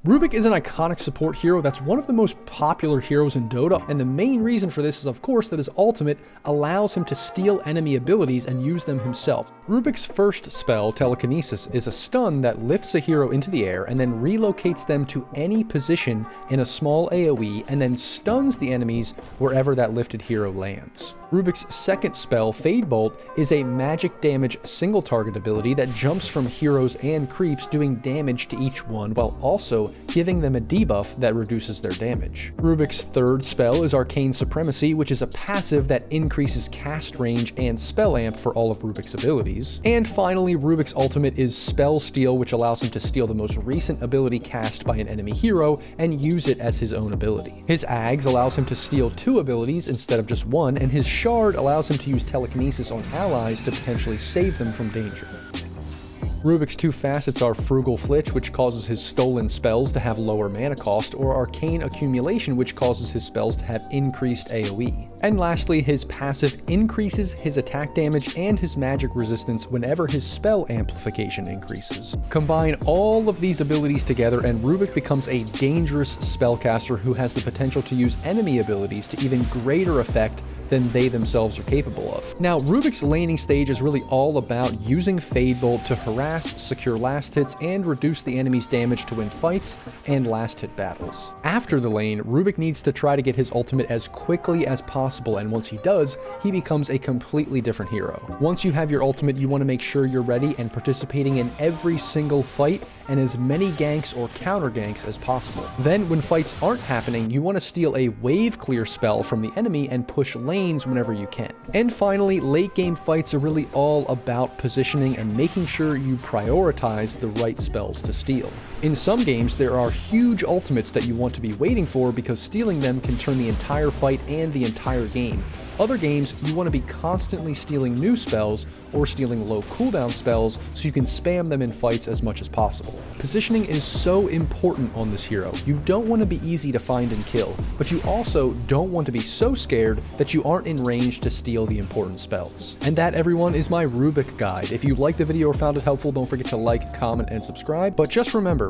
Rubick is an iconic support hero that's one of the most popular heroes in Dota, and the main reason for this is of course that his ultimate allows him to steal enemy abilities and use them himself. Rubick's first spell, Telekinesis, is a stun that lifts a hero into the air and then relocates them to any position in a small AoE and then stuns the enemies wherever that lifted hero lands. Rubick's second spell, Fade Bolt, is a magic damage single target ability that jumps from heroes and creeps, doing damage to each one while also giving them a debuff that reduces their damage. Rubick's third spell is Arcane Supremacy, which is a passive that increases cast range and spell amp for all of Rubick's abilities. And finally, Rubick's ultimate is Spell Steal, which allows him to steal the most recent ability cast by an enemy hero and use it as his own ability. His Ags allows him to steal 2 abilities instead of just 1, and his Shard allows him to use Telekinesis on allies to potentially save them from danger. Rubick's 2 facets are Frugal Flitch, which causes his stolen spells to have lower mana cost, or Arcane Accumulation, which causes his spells to have increased AoE. And lastly, his passive increases his attack damage and his magic resistance whenever his spell amplification increases. Combine all of these abilities together and Rubick becomes a dangerous spellcaster who has the potential to use enemy abilities to even greater effect than they themselves are capable of. Now, Rubick's laning stage is really all about using Fade Bolt to harass, secure last hits, and reduce the enemy's damage to win fights and last hit battles. After the lane, Rubick needs to try to get his ultimate as quickly as possible, and once he does, he becomes a completely different hero. Once you have your ultimate, you want to make sure you're ready and participating in every single fight and as many ganks or counter ganks as possible. Then, when fights aren't happening, you want to steal a wave clear spell from the enemy and push lanes whenever you can. And finally, late game fights are really all about positioning and making sure you prioritize the right spells to steal. In some games, there are huge ultimates that you want to be waiting for because stealing them can turn the entire fight and the entire game. Other games, you want to be constantly stealing new spells or stealing low cooldown spells so you can spam them in fights as much as possible. Positioning is so important on this hero. You don't want to be easy to find and kill, but you also don't want to be so scared that you aren't in range to steal the important spells. And that, everyone, is my Rubick guide. If you liked the video or found it helpful, don't forget to like, comment, and subscribe. But just remember,